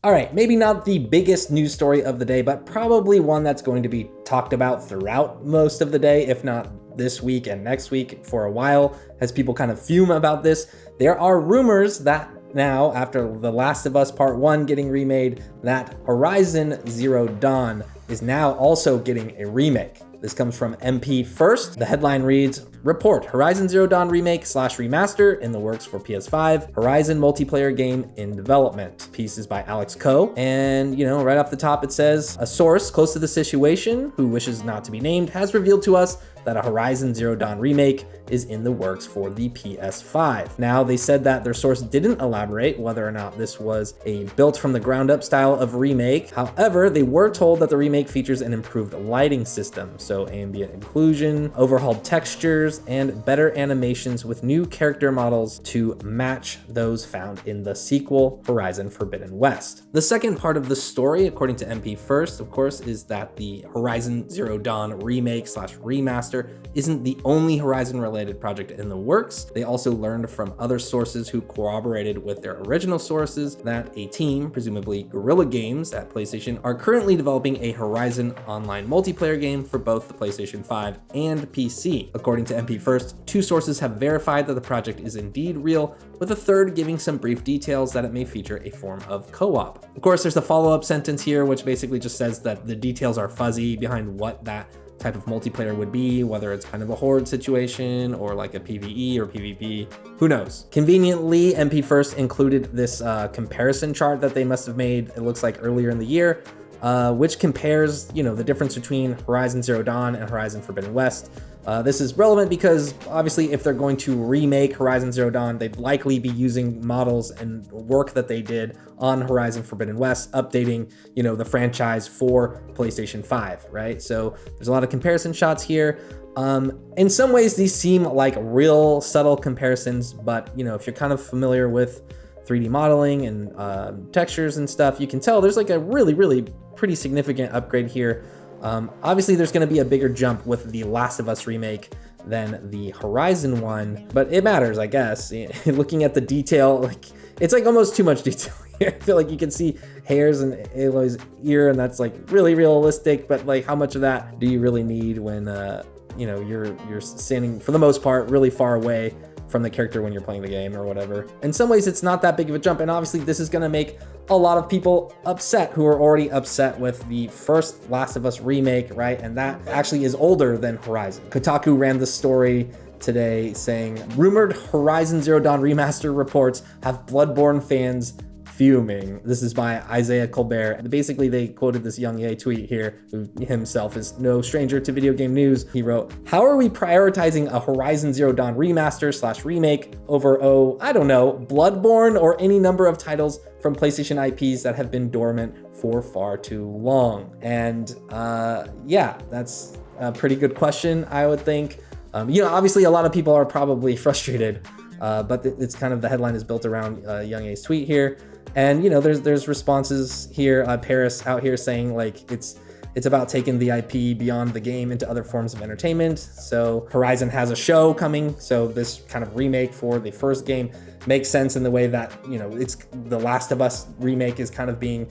All right, maybe not the biggest news story of the day, but probably one that's going to be talked about throughout most of the day, if not this week and next week for a while, as people kind of fume about this. There are rumors that now, after The Last of Us Part 1 getting remade, that Horizon Zero Dawn is now also getting a remake. This comes from MP First. The headline reads, report, Horizon Zero Dawn remake / remaster in the works for PS5, Horizon multiplayer game in development. Piece is by Alex Coe. And, right off the top, it says, a source close to the situation, who wishes not to be named, has revealed to us that a Horizon Zero Dawn remake is in the works for the PS5. Now, they said that their source didn't elaborate whether or not this was a built from the ground up style of remake. However, they were told that the remake features an improved lighting system, so ambient occlusion, overhauled textures, and better animations with new character models to match those found in the sequel, Horizon Forbidden West. The second part of the story, according to MP First, of course, is that the Horizon Zero Dawn remake / remaster isn't the only Horizon-related project in the works. They also learned from other sources who corroborated with their original sources that a team, presumably Guerrilla Games at PlayStation, are currently developing a Horizon online multiplayer game for both the PlayStation 5 and PC. According to MP First, 2 sources have verified that the project is indeed real, with a third giving some brief details that it may feature a form of co-op. Of course, there's a follow-up sentence here, which basically just says that the details are fuzzy behind what that type of multiplayer would be, whether it's kind of a horde situation or like a PvE or PvP, who knows. Conveniently, MP First included this comparison chart that they must have made, it looks like earlier in the year, which compares, the difference between Horizon Zero Dawn and Horizon Forbidden West. This is relevant because obviously if they're going to remake Horizon Zero Dawn, they'd likely be using models and work that they did on Horizon Forbidden West, updating, the franchise for PlayStation 5, right? So there's a lot of comparison shots here. In some ways, these seem like real subtle comparisons, but, if you're kind of familiar with 3D modeling and textures and stuff, you can tell there's like a really, really pretty significant upgrade here. Obviously, there's going to be a bigger jump with the Last of Us remake than the Horizon one, but it matters, I guess. Looking at the detail, it's like almost too much detail here. I feel like you can see hairs in Aloy's ear, and that's like really realistic, but like how much of that do you really need when, you're standing, for the most part, really far away from the character when you're playing the game or whatever. In some ways, it's not that big of a jump, and obviously this is gonna make a lot of people upset who are already upset with the first Last of Us remake, right? And that actually is older than Horizon. Kotaku ran the story today saying, rumored Horizon Zero Dawn remaster reports have Bloodborne fans fuming. This is by Isaiah Colbert. Basically, they quoted this Young Ye tweet here, who himself is no stranger to video game news. He wrote, how are we prioritizing a Horizon Zero Dawn remaster / remake over, I don't know, Bloodborne or any number of titles from PlayStation IPs that have been dormant for far too long? And yeah, that's a pretty good question, I would think. Obviously a lot of people are probably frustrated, but it's kind of, the headline is built around Young Ye's tweet here. And there's responses here. Paris out here saying like it's about taking the IP beyond the game into other forms of entertainment. So Horizon has a show coming, so this kind of remake for the first game makes sense in the way that it's the Last of Us remake is kind of being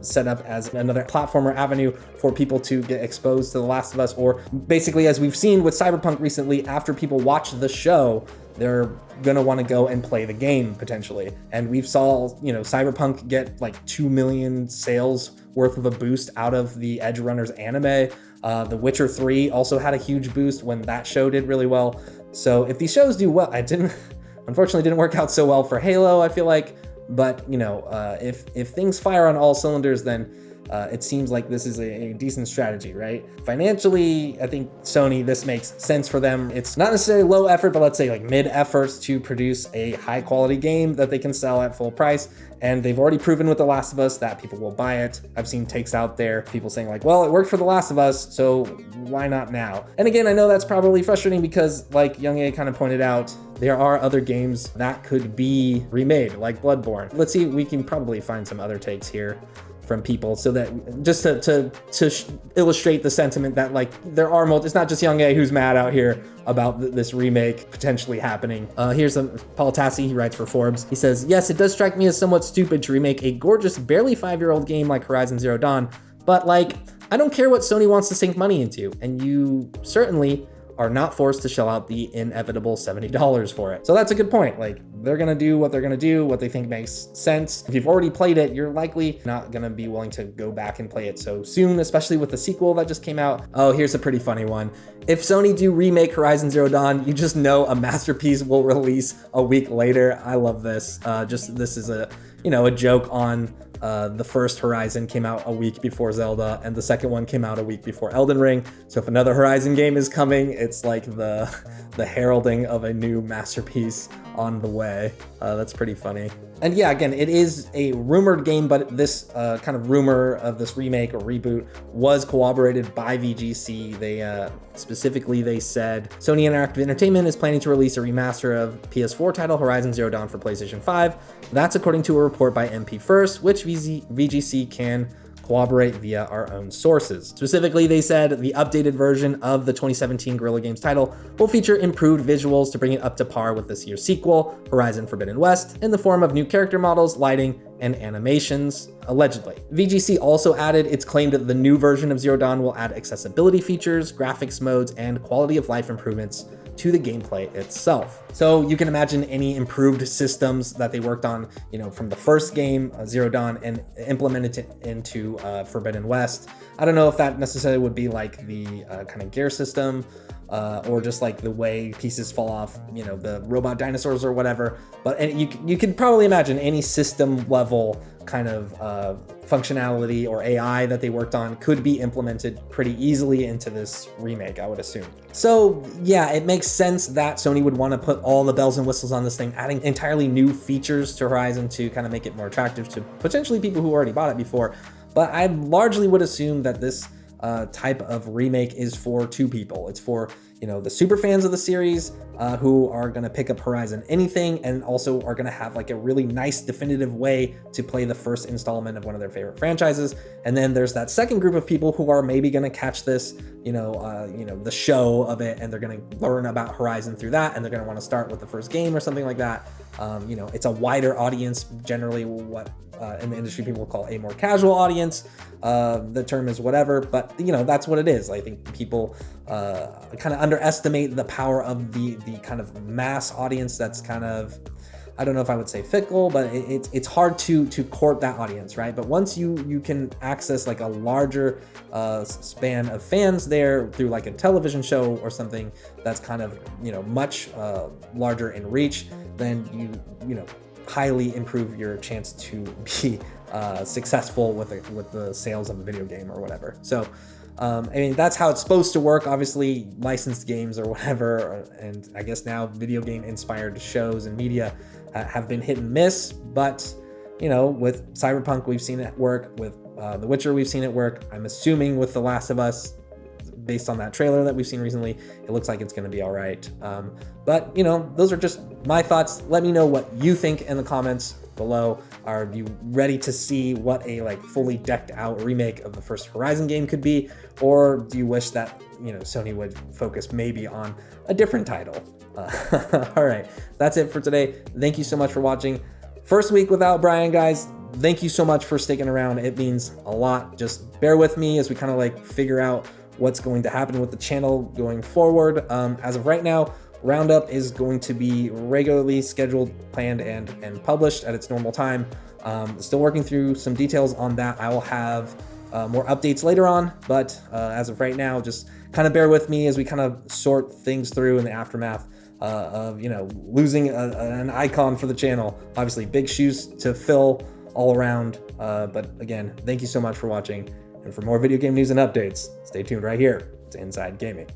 set up as another platformer avenue for people to get exposed to The Last of Us, or basically, as we've seen with Cyberpunk recently, after people watch the show, they're gonna want to go and play the game potentially. And we've saw Cyberpunk get like 2 million sales worth of a boost out of the Edge Runners anime. The Witcher 3 also had a huge boost when that show did really well. So if these shows do well, unfortunately didn't work out so well for Halo, I feel like, but if things fire on all cylinders, then it seems like this is a decent strategy, right? Financially, I think Sony, this makes sense for them. It's not necessarily low effort, but let's say like mid efforts to produce a high quality game that they can sell at full price. And they've already proven with The Last of Us that people will buy it. I've seen takes out there, people saying like, well, it worked for The Last of Us, so why not now? And again, I know that's probably frustrating because, like Young A kind of pointed out, there are other games that could be remade, like Bloodborne. Let's see, we can probably find some other takes here from people, so that just to illustrate the sentiment that like there are it's not just Young A who's mad out here about this remake potentially happening. Here's Paul Tassi, he writes for Forbes. He says, yes, it does strike me as somewhat stupid to remake a gorgeous, barely 5-year-old game like Horizon Zero Dawn, but like, I don't care what Sony wants to sink money into, and you certainly are not forced to shell out the inevitable $70 for it. So that's a good point. Like, they're gonna do what they're gonna do, what they think makes sense. If you've already played it, you're likely not gonna be willing to go back and play it so soon, especially with the sequel that just came out. Oh, here's a pretty funny one. If Sony do remake Horizon Zero Dawn, you just know a masterpiece will release a week later. I love this. This is a joke on the first Horizon came out a week before Zelda, and the second one came out a week before Elden Ring. So if another Horizon game is coming, it's like the heralding of a new masterpiece on the way. That's pretty funny. And yeah, again, it is a rumored game, but this kind of rumor of this remake or reboot was corroborated by VGC. They specifically, they said Sony Interactive Entertainment is planning to release a remaster of PS4 title Horizon Zero Dawn for PlayStation 5. That's according to a report by MP First, which VGC can corroborate via our own sources. Specifically, they said the updated version of the 2017 Guerrilla Games title will feature improved visuals to bring it up to par with this year's sequel, Horizon Forbidden West, in the form of new character models, lighting, and animations, allegedly. VGC also added it's claimed that the new version of Zero Dawn will add accessibility features, graphics modes, and quality of life improvements to the gameplay itself. So you can imagine any improved systems that they worked on, from the first game, Zero Dawn, and implemented it into Forbidden West. I don't know if that necessarily would be like the kind of gear system, or just like the way pieces fall off, the robot dinosaurs or whatever. But you could probably imagine any system level kind of functionality or AI that they worked on could be implemented pretty easily into this remake, I would assume. So yeah, it makes sense that Sony would want to put all the bells and whistles on this thing, adding entirely new features to Horizon to kind of make it more attractive to potentially people who already bought it before. But I largely would assume that this type of remake is for two people. It's for the super fans of the series who are going to pick up Horizon Anything, and also are going to have like a really nice definitive way to play the first installment of one of their favorite franchises. And then there's that second group of people who are maybe going to catch this, the show of it, and they're going to learn about Horizon through that, and they're going to want to start with the first game or something like that. It's a wider audience, generally what in the industry people call a more casual audience. The term is whatever, but that's what it is. I think people kind of underestimate the power of the kind of mass audience that's kind of, I don't know if I would say fickle, but it's hard to court that audience, right? But once you can access like a larger span of fans there through like a television show or something that's kind of much larger in reach, then you highly improve your chance to be successful with the sales of a video game or whatever. So that's how it's supposed to work. Obviously, licensed games or whatever, and I guess now video game inspired shows and media have been hit and miss. But with Cyberpunk, we've seen it work. With The Witcher, we've seen it work. I'm assuming with The Last of Us, based on that trailer that we've seen recently, it looks like it's going to be all right. But those are just my thoughts. Let me know what you think in the comments below. Are you ready to see what a fully decked out remake of the first Horizon game could be? Or do you wish that Sony would focus maybe on a different title? All right, that's it for today. Thank you so much for watching. First week without Brian, guys. Thank you so much for sticking around. It means a lot. Just bear with me as we kind of figure out what's going to happen with the channel going forward. As of right now, Roundup is going to be regularly scheduled, planned, and published at its normal time. Still working through some details on that. I will have more updates later on, but as of right now, just kind of bear with me as we kind of sort things through in the aftermath of losing an icon for the channel. Obviously, big shoes to fill all around. But again, thank you so much for watching. And for more video game news and updates, stay tuned right here to Inside Gaming.